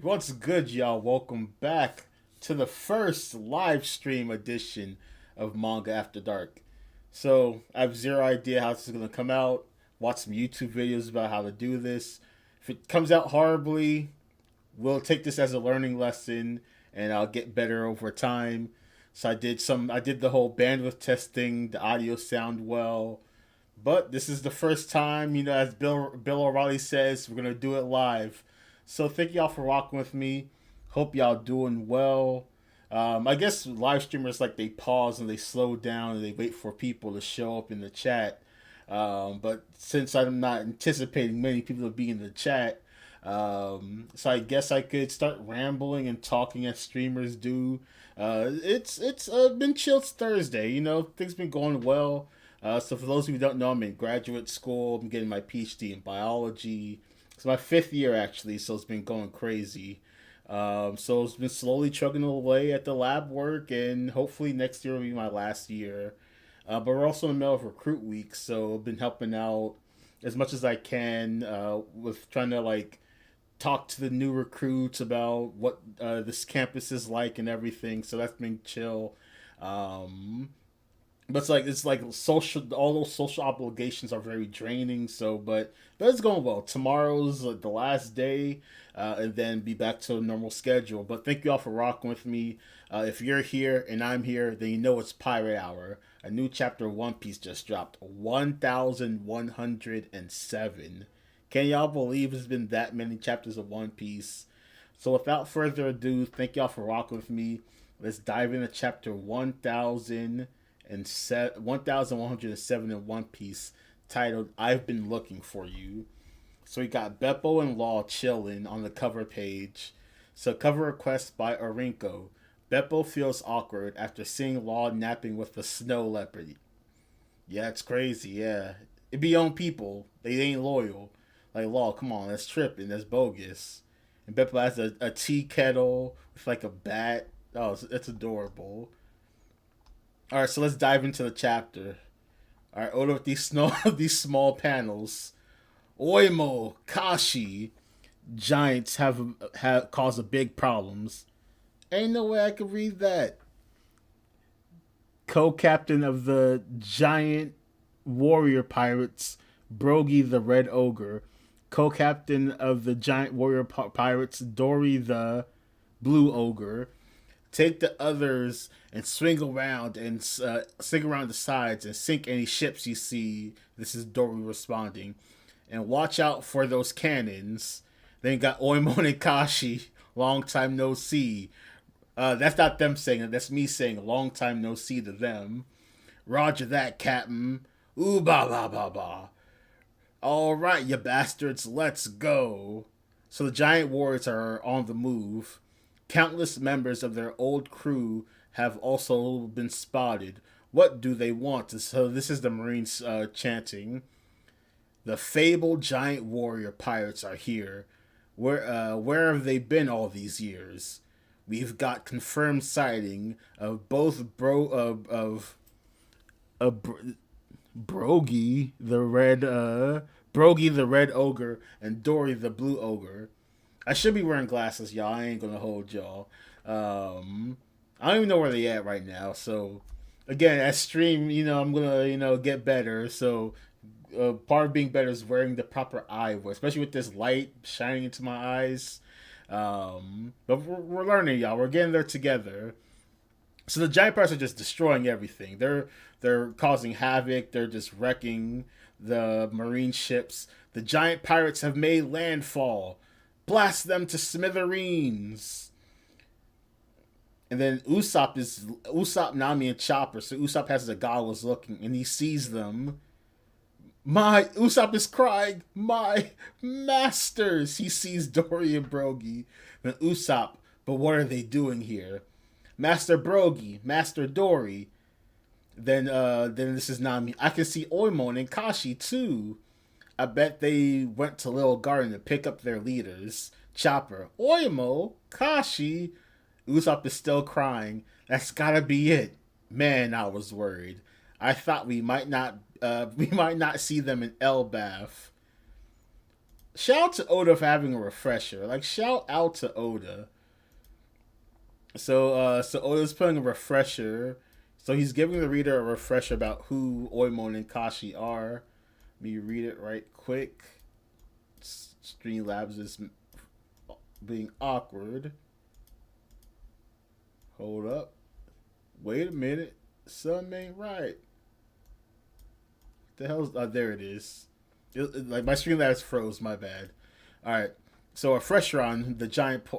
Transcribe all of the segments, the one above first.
What's good, y'all? Welcome back to the first live stream edition of Manga After Dark. So, I have zero idea how this is going to come out. Watch some YouTube videos about how to do this. If it comes out horribly, we'll take this as a learning lesson and I'll get better over time. So I did the whole bandwidth testing, the audio sound well. But this is the first time, as Bill O'Reilly says, we're gonna do it live. So thank y'all for rocking with me. Hope y'all doing well. I guess live streamers like they pause and they slow down and they wait for people to show up in the chat. But since I'm not anticipating many people to be in the chat, so I guess I could start rambling and talking as streamers do. It's been chill Thursday. Things been going well. So for those of you who don't know, I'm in graduate school. I'm getting my PhD in biology. It's my fifth year actually, so it's been going crazy. So it's been slowly chugging away at the lab work, and hopefully next year will be my last year. But we're also in the middle of recruit week, so I've been helping out as much as I can with trying to talk to the new recruits about what this campus is like and everything. So that's been chill. Um, but it's like social. All those social obligations are very draining. But it's going well. Tomorrow's the last day, and then be back to a normal schedule. But thank you all for rocking with me. If you're here and I'm here, then you know it's Pirate Hour. A new chapter of One Piece just dropped. 1,107. Can y'all believe it's been that many chapters of One Piece? So without further ado, thank y'all for rocking with me. Let's dive into chapter 1,107 in One Piece, titled "I've Been Looking for You." So we got Beppo and Law chilling on the cover page. So cover request by Orinko. Beppo feels awkward after seeing Law napping with the snow leopard. Yeah, it's crazy. Yeah, it be on people. They ain't loyal. Like Law, come on, that's tripping. That's bogus. And Beppo has a tea kettle with like a bat. Oh, it's adorable. All right, so let's dive into the chapter. All right, order with these small panels. Oimo, Kashi, giants have caused a big problems. Ain't no way I could read that. Co-captain of the giant warrior pirates, Brogy the Red Ogre. Co-captain of the giant warrior pirates, Dory the Blue Ogre. Take the others and swing around the sides and sink any ships you see. This is Dory responding. And watch out for those cannons. Then got Oimon and Kashi. Long time no see. That's not them saying it. That's me saying long time no see to them. Roger that, Captain. Ooh ba ba ba ba. All right, you bastards, let's go. So the giant warriors are on the move. Countless members of their old crew have also been spotted. What do they want? So this is the Marines chanting. The fabled giant warrior pirates are here. Where have they been all these years? We've got confirmed sighting of both Brogy the red ogre and Dory the blue ogre. I should be wearing glasses, y'all. I ain't gonna hold y'all. I don't even know where they at right now. So again, at stream, I'm gonna get better. So part of being better is wearing the proper eyewear, especially with this light shining into my eyes. But we're learning, y'all. We're getting there together. So the giant pirates are just destroying everything. They're causing havoc. They're just wrecking the marine ships. The giant pirates have made landfall. Blast them to smithereens. And then Usopp, Nami, and Chopper. So Usopp has the goggles looking, and he sees them. My Usopp is crying. My masters. He sees Dory and Brogy. Then Usopp. But what are they doing here? Master Brogy, Master Dory. Then this is Nami. I can see Oimon and Kashi too. I bet they went to Little Garden to pick up their leaders. Chopper, Oimo, Kashi. Usopp is still crying. That's gotta be it. Man, I was worried. I thought we might not see them in Elbaf. shout out to Oda for having a refresher. Like, shout out to Oda. So Oda's putting a refresher. So he's giving the reader a refresher about who Oimon and Kashi are. Let me read it right quick. Streamlabs is being awkward. Hold up. Wait a minute. Something ain't right. The hell's... there it is. Like, my Streamlabs froze. My bad. All right. So a fresher on the giant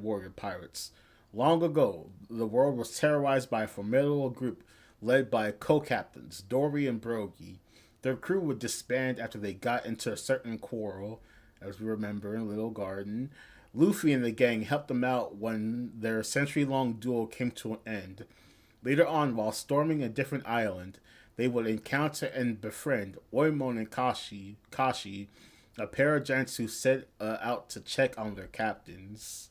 warrior pirates. Long ago, the world was terrorized by a formidable group led by co-captains Dory and Brogy. Their crew would disband after they got into a certain quarrel, as we remember in Little Garden. Luffy and the gang helped them out when their century-long duel came to an end. Later on, while storming a different island, they would encounter and befriend Oimon and Kashi, a pair of giants who set out to check on their captains.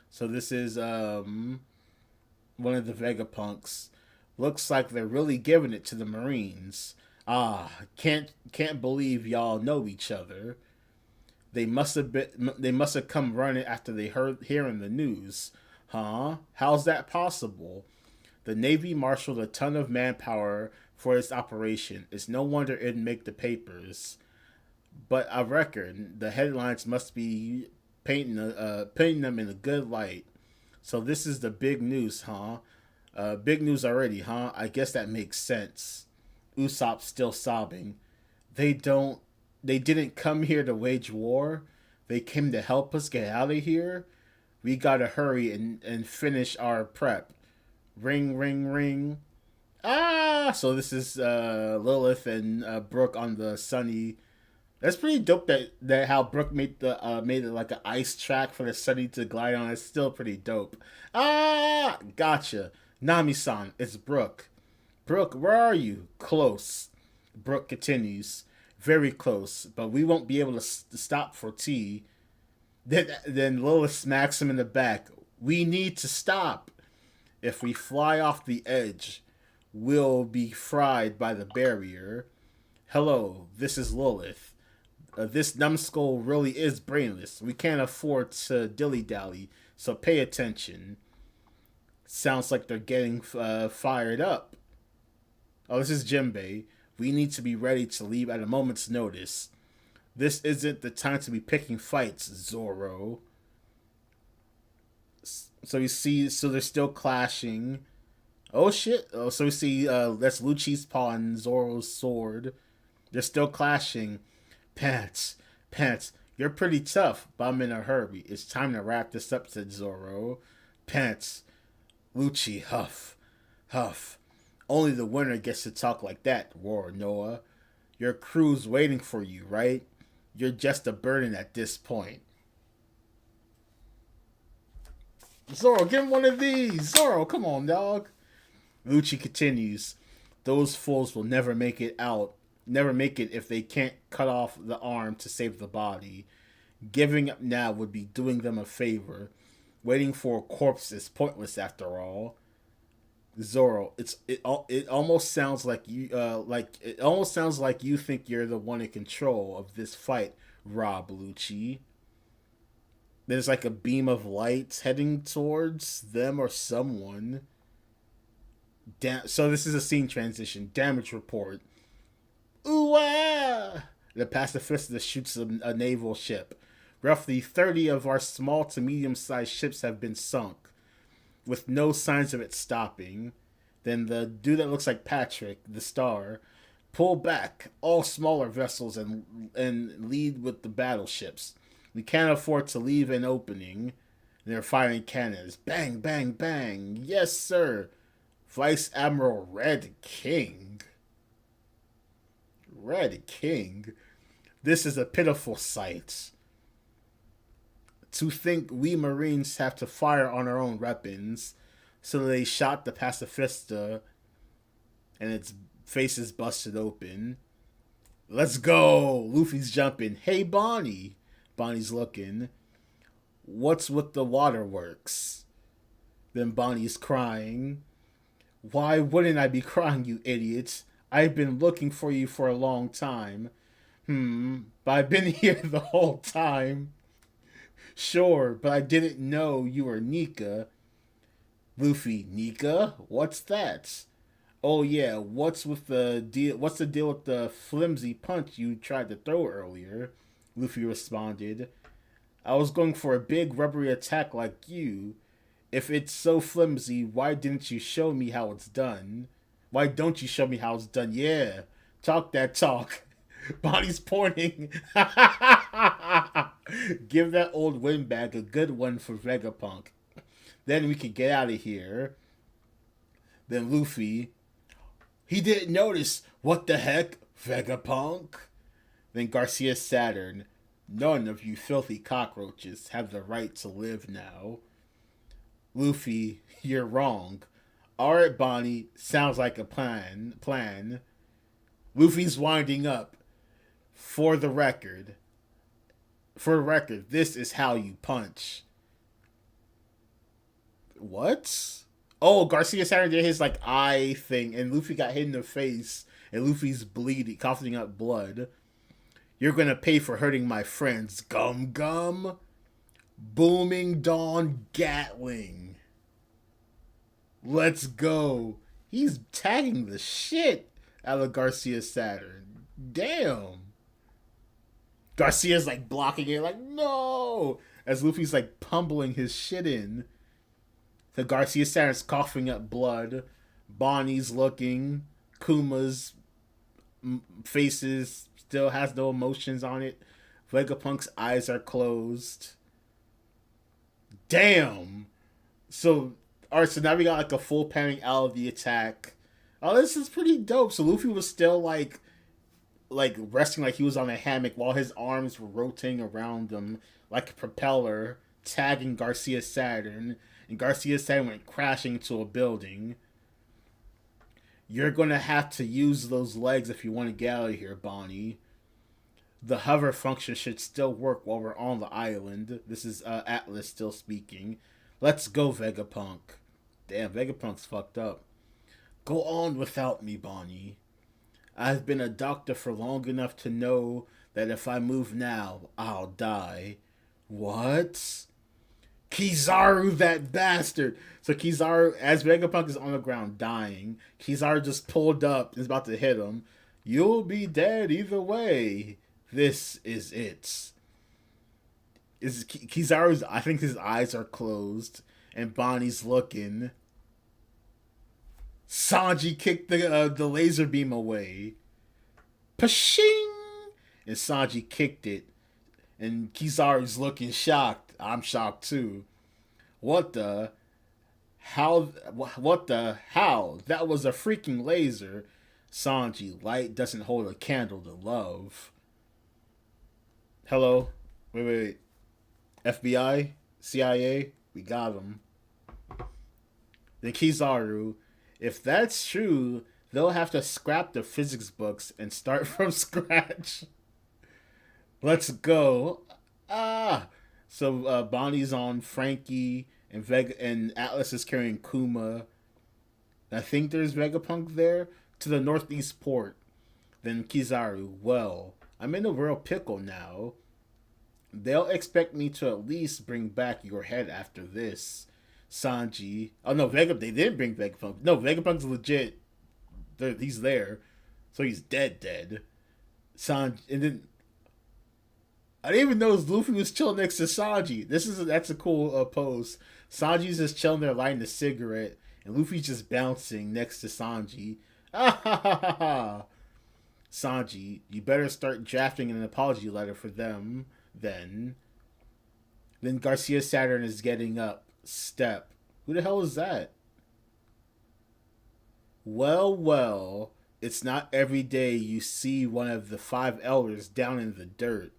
So this is one of the Vegapunks. Looks like they're really giving it to the Marines. Can't believe y'all know each other. They must have come running after they hearing the news. Huh? How's that possible? The Navy marshaled a ton of manpower for this operation. It's no wonder it'd make the papers. But I reckon the headlines must be painting them in a good light. So this is the big news, huh? Big news already, huh? I guess that makes sense. Usopp's still sobbing. They didn't come here to wage war. They came to help us get out of here. We gotta hurry and finish our prep. Ring, ring, ring. So this is Lilith and Brooke on the Sunny. That's pretty dope that how Brooke made it like an ice track for the Sunny to glide on. It's still pretty dope. Gotcha. Nami-san, it's Brooke. Brooke, where are you? Close. Brooke continues. Very close, but we won't be able to stop for tea. Then Lilith smacks him in the back. We need to stop. If we fly off the edge, we'll be fried by the barrier. Hello, this is Lilith. This numbskull really is brainless. We can't afford to dilly-dally, so pay attention. Sounds like they're getting fired up. Oh, this is Jinbei. We need to be ready to leave at a moment's notice. This isn't the time to be picking fights, Zoro. So we see, so they're still clashing. Oh shit! Oh, so we see that's Lucci's paw and Zoro's sword. They're still clashing. Pants, you're pretty tough, but I'm in a hurry. It's time to wrap this up, said Zoro. Pants, Lucci, huff. Only the winner gets to talk like that, roared Noah. Your crew's waiting for you, right? You're just a burden at this point. Zoro, give him one of these. Zoro, come on, dog. Lucci continues. Those fools will never make it if they can't cut off the arm to save the body. Giving up now would be doing them a favor. Waiting for a corpse is pointless after all. Zoro, it almost sounds like you think you're the one in control of this fight, Rob Lucci. There's like a beam of light heading towards them or someone. So this is a scene transition. Damage report. Ooh-ah! The pacifist shoots a naval ship. Roughly 30 of our small to medium-sized ships have been sunk, with no signs of it stopping. Then the dude that looks like Patrick, the star, pull back all smaller vessels and lead with the battleships. We can't afford to leave an opening. They're firing cannons. Bang, bang, bang. Yes, sir. Vice Admiral Red King. Red King? This is a pitiful sight. To think we Marines have to fire on our own weapons. So they shot the pacifista and its face is busted open. Let's go! Luffy's jumping. Hey, Bonnie. Bonnie's looking. What's with the waterworks? Then Bonnie's crying. Why wouldn't I be crying, you idiots? I've been looking for you for a long time. But I've been here the whole time. Sure, but I didn't know you were Nika. Luffy, Nika? What's that? Oh yeah, what's the deal with the flimsy punch you tried to throw earlier? Luffy responded. I was going for a big rubbery attack like you. If it's so flimsy, why didn't you show me how it's done? Why don't you show me how it's done? Yeah, talk that talk. Bonnie's pointing. Give that old windbag a good one for Vegapunk. Then we can get out of here. Then Luffy. He didn't notice. What the heck? Vegapunk? Then Garcia Saturn. None of you filthy cockroaches have the right to live now. Luffy, you're wrong. Alright, Bonnie, sounds like a plan. Luffy's winding up. For the record, this is how you punch. What? Oh, Garcia Saturn did his like eye thing, and Luffy got hit in the face, and Luffy's bleeding, coughing up blood. You're gonna pay for hurting my friends, Gum Gum. Booming Dawn Gatling. Let's go. He's tagging the shit out of Garcia Saturn. Damn. Garcia's like blocking it, like, no! As Luffy's like pummeling his shit in. The Garcia Saturn's coughing up blood. Bonnie's looking. Kuma's faces still has no emotions on it. Vegapunk's eyes are closed. Damn! So, alright, so now we got like a full panning out of the attack. Oh, this is pretty dope. So Luffy was still like resting like he was on a hammock while his arms were rotating around him like a propeller, tagging Garcia Saturn, and Garcia Saturn went crashing into a building. You're gonna have to use those legs if you want to get out of here, Bonnie. The hover function should still work while we're on the island. This is Atlas still speaking. Let's go, Vegapunk. Damn, Vegapunk's fucked up. Go on without me, Bonnie. I've been a doctor for long enough to know that if I move now, I'll die. What? Kizaru, that bastard! So Kizaru, as Vegapunk is on the ground dying, Kizaru just pulled up and is about to hit him. You'll be dead either way. This is it. Is Kizaru's? I think his eyes are closed, and Bonnie's looking. Sanji kicked the laser beam away. Pashing! And Sanji kicked it. And Kizaru's looking shocked. I'm shocked too. What the? How? What the? How? That was a freaking laser. Sanji, light doesn't hold a candle to love. Hello? Wait. FBI? CIA? We got him. Then Kizaru, if that's true, they'll have to scrap the physics books and start from scratch. Let's go. So Bonnie's on Frankie, and and Atlas is carrying Kuma. I think there's Vegapunk there. To the northeast port. Then Kizaru, well, I'm in a real pickle now. They'll expect me to at least bring back your head after this. Sanji. Oh no, they didn't bring Vegapunk. No, Vegapunk's legit. He's there. So he's dead. Sanji, and then I didn't even know Luffy was chilling next to Sanji. That's a cool pose. Sanji's just chilling there lighting a cigarette, and Luffy's just bouncing next to Sanji. Sanji, you better start drafting an apology letter for them, then. Then Garcia Saturn is getting up. Step. Who the hell is that? Well, it's not every day you see one of the 5 elders down in the dirt.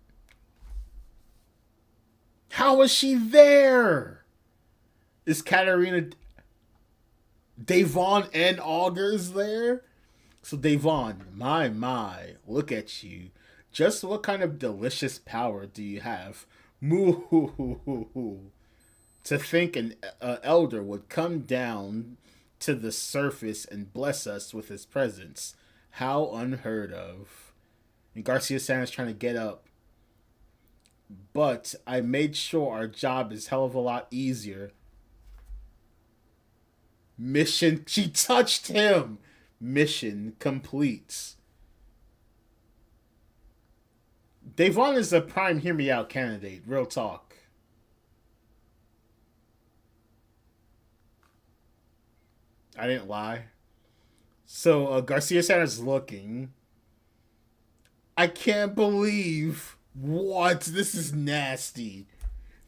How is she there? Is Katarina, Devon, and Augurs there? So Devon, my, look at you. Just what kind of delicious power do you have? Moo. To think an elder would come down to the surface and bless us with his presence. How unheard of. and Garcia Santa's trying to get up. But I made sure our job is hell of a lot easier. Mission, she touched him. Mission complete. Devon is a prime hear me out candidate. Real talk. I didn't lie. So Garcia Santa's looking. I can't believe what this is nasty.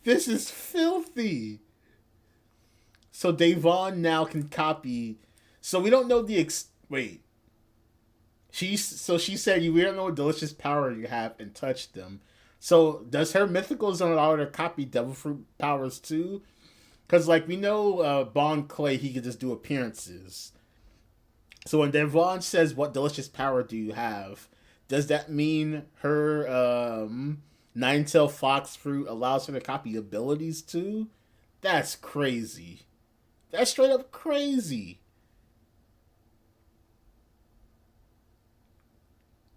This is filthy. So Devon now can copy. So we don't know the wait. She said we don't know what delicious power you have and touch them. So does her mythical zone allow her to copy devil fruit powers too? Because like we know Bon Clay, he can just do appearances. So when Devon says what delicious power do you have, does that mean her nine-tail fox fruit allows her to copy abilities too? That's crazy. That's straight up crazy.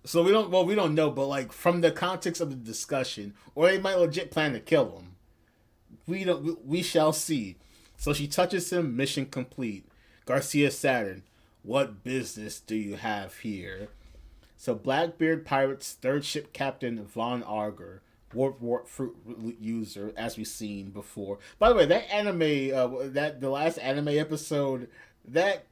So we don't know, but like from the context of the discussion, or they might legit plan to kill him. We shall see. So she touches him, mission complete. Garcia Saturn, what business do you have here? So Blackbeard Pirates third ship captain Von Auger, warp fruit user, as we've seen before. By the way, that anime, that the last anime episode, that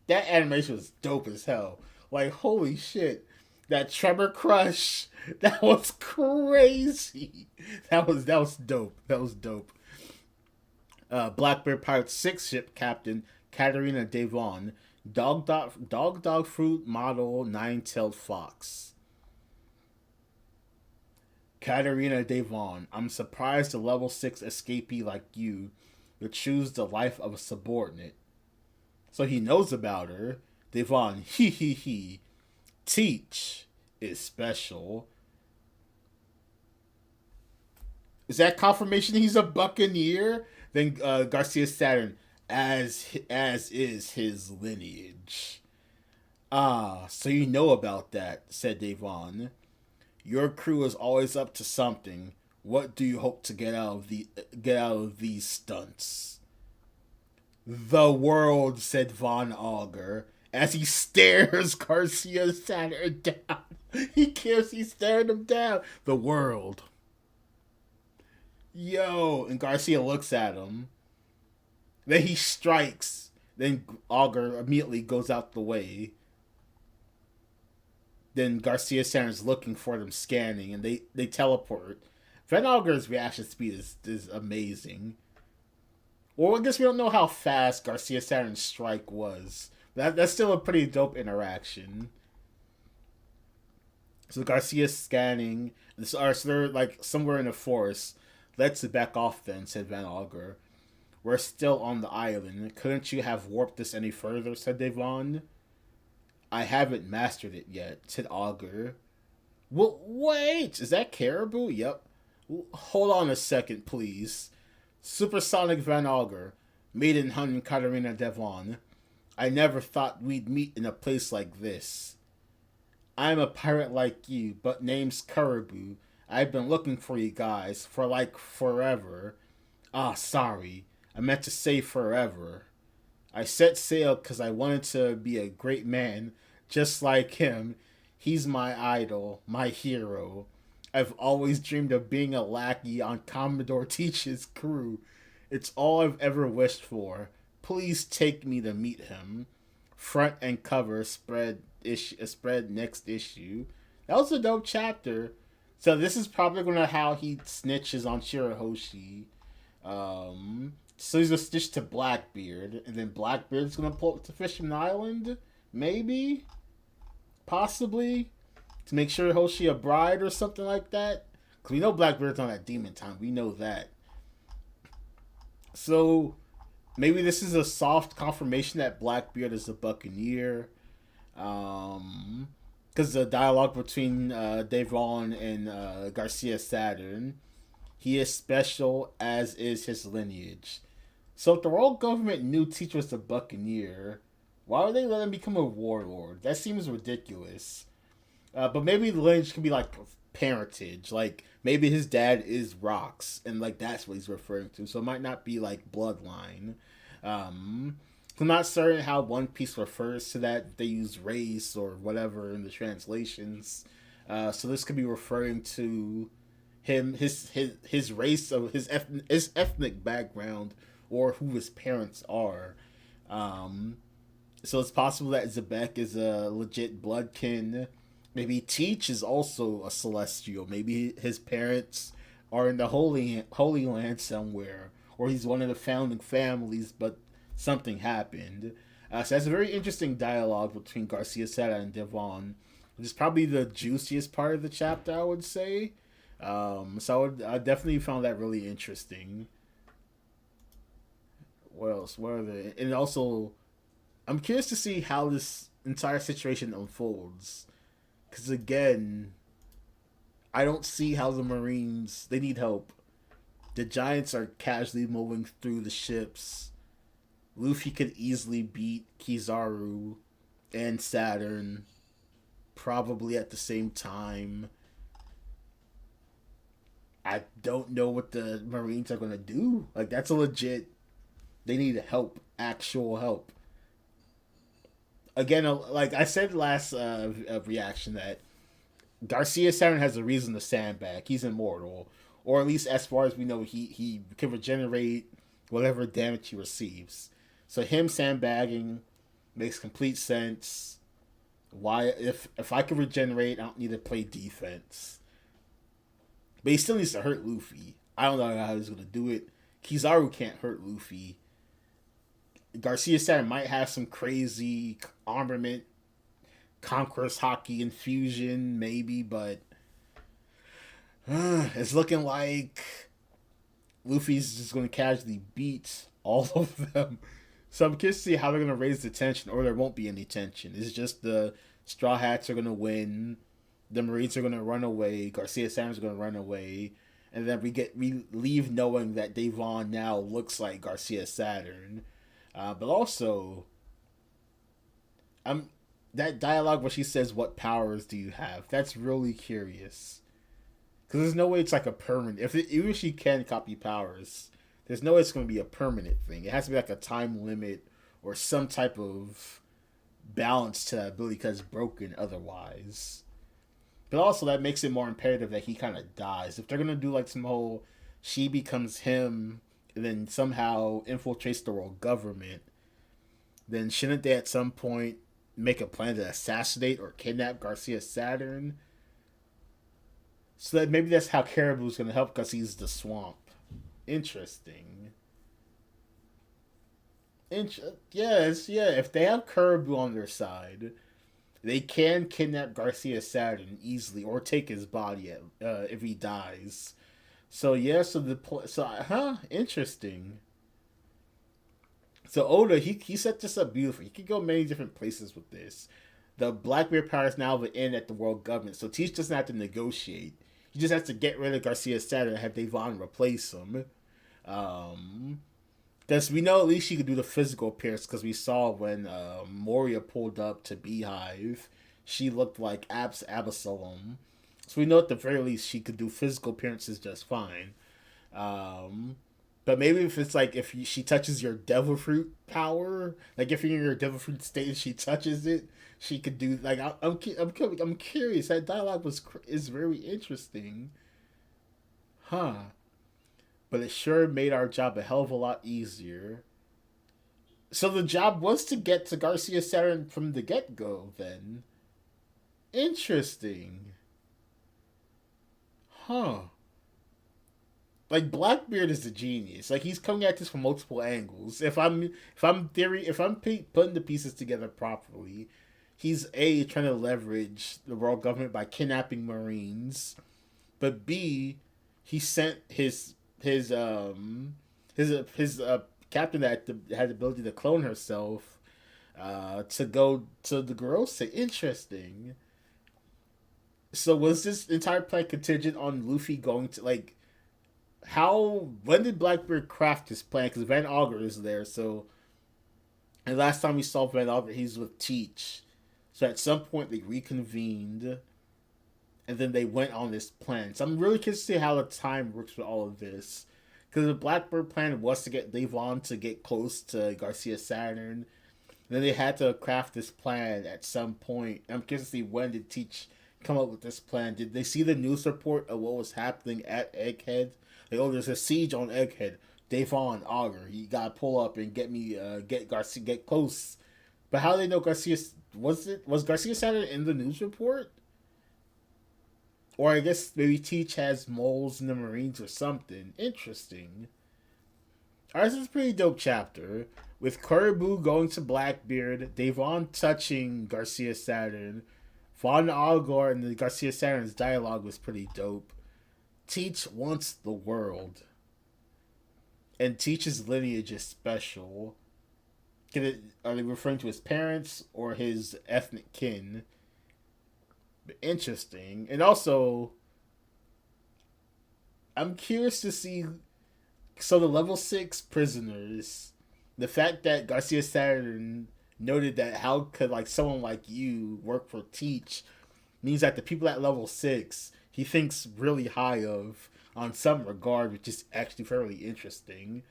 animation was dope as hell. Like holy shit, that Tremor Crush, that was crazy. That was dope. That was dope. Blackbeard Pirates 6 ship captain Katarina Devon, dog fruit model nine-tailed fox. Katarina Devon, I'm surprised a level 6 escapee like you would choose the life of a subordinate. So he knows about her. Devon, he. Teach is special. Is that confirmation he's a buccaneer? Then Garcia Saturn, as is his lineage. Ah, so you know about that, said Devon. Your crew is always up to something. What do you hope to get out of these stunts? The world, said Von Auger, as he stares Garcia Saturn down. He's staring him down. The world. Yo, and Garcia looks at him. Then he strikes. Then Auger immediately goes out the way. Then Garcia Santa's looking for them, scanning, and they teleport. Van Auger's reaction speed is amazing. Well, I guess we don't know how fast Garcia Saturn's strike was. That's still a pretty dope interaction. So Garcia's scanning. So they're like somewhere in the forest. Let's back off then, said Van Auger. We're still on the island. Couldn't you have warped this any further, said Devon. I haven't mastered it yet, said Auger. Well, wait, is that Caribou? Yep. Hold on a second, please. Supersonic Van Auger, maiden hunting Katarina Devon. I never thought we'd meet in a place like this. I'm a pirate like you, but name's Caribou. I've been looking for you guys for like forever. Ah, sorry. I meant to say forever. I set sail because I wanted to be a great man, just like him. He's my idol, my hero. I've always dreamed of being a lackey on Commodore Teach's crew. It's all I've ever wished for. Please take me to meet him. Front and cover spread next issue. That was a dope chapter. So this is probably gonna how he snitches on Shirahoshi. So he's gonna snitch to Blackbeard, and then Blackbeard's gonna pull up to Fisherman Island, maybe, possibly, to make sure Hoshi a bride or something like that. Cause we know Blackbeard's on that demon time. We know that. So maybe this is a soft confirmation that Blackbeard is a buccaneer. Because the dialogue between Devon and Garcia Saturn, he is special, as is his lineage. So if the world government knew Teach was a buccaneer, why would they let him become a warlord? That seems ridiculous. But maybe the lineage can be like parentage. Like maybe his dad is rocks, and like that's what he's referring to. So it might not be like bloodline. Um, I'm not certain how One Piece refers to that. They use race or whatever in the translations. So this could be referring to him, his race of his ethnic background, or who his parents are. Um, so it's possible that Zebek is a legit bloodkin. Maybe Teach is also a celestial. Maybe his parents are in the Holy Land somewhere, or he's one of the founding families, but something happened. So that's a very interesting dialogue between Garcia Serra and Devon, which is probably the juiciest part of the chapter, I would say. I definitely found that really interesting. What else? What are the and also I'm curious to see how this entire situation unfolds. Because again, I don't see how the Marines they need help. The Giants are casually moving through the ships. Luffy could easily beat Kizaru and Saturn probably at the same time. I don't know what the Marines are gonna do. Like that's a legit. They need help, actual help. Again, like I said last reaction, that Garcia Saturn has a reason to sandbag. He's immortal, or at least as far as we know, he can regenerate whatever damage he receives. So him sandbagging makes complete sense. Why if I can regenerate, I don't need to play defense. But he still needs to hurt Luffy. I don't know how he's gonna do it. Kizaru can't hurt Luffy. Garcia Saturn might have some crazy armament, Conqueror's Hockey infusion, maybe, but it's looking like Luffy's just going to casually beat all of them. So I'm curious to see how they're going to raise the tension, or there won't be any tension. It's just the Straw Hats are going to win, the Marines are going to run away, Garcia Saturns are going to run away, and then we leave knowing that Devon now looks like Garcia Saturn. But also, I'm that dialogue where she says, "What powers do you have?" That's really curious. Because there's no way it's like a permanent. Even if she can copy powers, there's no way it's going to be a permanent thing. It has to be like a time limit or some type of balance to that ability because it's broken otherwise. But also that makes it more imperative that he kind of dies. If they're going to do like some whole she becomes him and then somehow infiltrates the world government, then shouldn't they at some point make a plan to assassinate or kidnap Garcia Saturn? So that maybe that's how Caribou's going to help because he's the swamp. Interesting. Yes, yeah. If they have Caribou on their side, they can kidnap Garcia Saturn easily or take his body if he dies. So yeah, interesting. So Oda, he set this up beautifully. He could go many different places with this. The Blackbeard power is now the end at the world government, so Teach doesn't have to negotiate. He just has to get rid of Garcia Saturn and have Devon replace him. Because we know at least she could do the physical appearance, because we saw when Moria pulled up to Beehive, she looked like Absalom. So we know at the very least she could do physical appearances just fine. But maybe if it's like she touches your devil fruit power, like if you're in your devil fruit state and she touches it, she could do like I'm curious. That dialogue is very interesting, huh? But it sure made our job a hell of a lot easier. So the job was to get to Garcia Saturn from the get go. Then, interesting, huh? Like Blackbeard is a genius. Like he's coming at this from multiple angles. If I'm putting the pieces together properly, he's A, trying to leverage the world government by kidnapping Marines, but B, he sent his captain that had the ability to clone herself to go to the girls. Interesting. So was this entire plan contingent on Luffy going to like? When did Blackbeard craft his plan? Because Van Augur is there, so and last time we saw Van Augur, he's with Teach. So at some point they reconvened. and then they went on this plan. So I'm really curious to see how the time works with all of this. Because the Blackbird plan was to get Devon to get close to Garcia Saturn. Then they had to craft this plan at some point. I'm curious to see when did Teach come up with this plan. Did they see the news report of what was happening at Egghead? Like, oh, there's a siege on Egghead. Devon, Augur, you gotta pull up and get me, get Garcia, get close. But how do they know Garcia? Was Garcia Saturn in the news report? Or I guess maybe Teach has moles in the Marines or something. Interesting. Alright, this is a pretty dope chapter. With Caribou going to Blackbeard, Devon touching Garcia Saturn, Von Algor and the Garcia Saturn's dialogue was pretty dope. Teach wants the world. And Teach's lineage is special. Are they referring to his parents or his ethnic kin? Interesting. And also, I'm curious to see. So the level 6 prisoners, the fact that Garcia Saturn noted that how could like someone like you work for Teach means that the people at level 6 he thinks really high of on some regard, which is actually fairly interesting.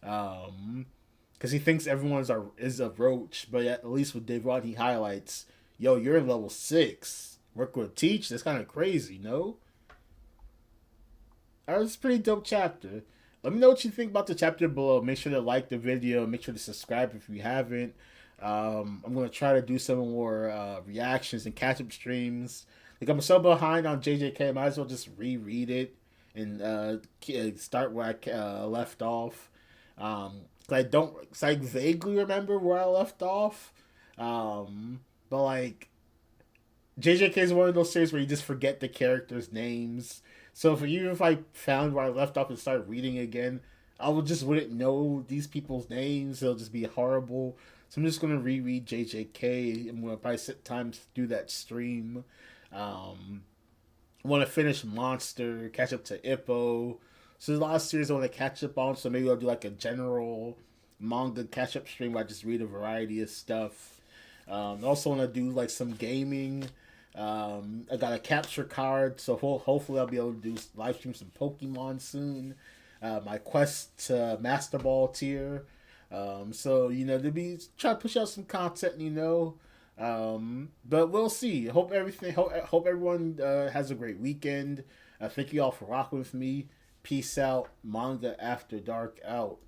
Because he thinks is a roach, but at least with Devon he highlights, yo, you're level 6. Work with Teach? That's kind of crazy, no? That was a pretty dope chapter. Let me know what you think about the chapter below. Make sure to like the video. Make sure to subscribe if you haven't. I'm going to try to do some more reactions and catch-up streams. Like, I'm so behind on JJK, I might as well just reread it and start where I left off. Cause I vaguely remember where I left off. But, like, JJK is one of those series where you just forget the characters' names. So if I found where I left off and started reading again, I wouldn't know these people's names. It'll just be horrible. So I'm just gonna reread JJK. I'm gonna probably set time to do that stream. I want to finish Monster, catch up to Ippo. So there's a lot of series I want to catch up on. So maybe I'll do like a general manga catch up stream where I just read a variety of stuff. I also want to do like some gaming. I got a capture card, so hopefully I'll be able to do live stream some Pokemon soon. My quest to Master Ball tier. So try to push out some content, but we'll see. Hope everyone has a great weekend. Thank you all for rocking with me. Peace out. Manga After Dark out.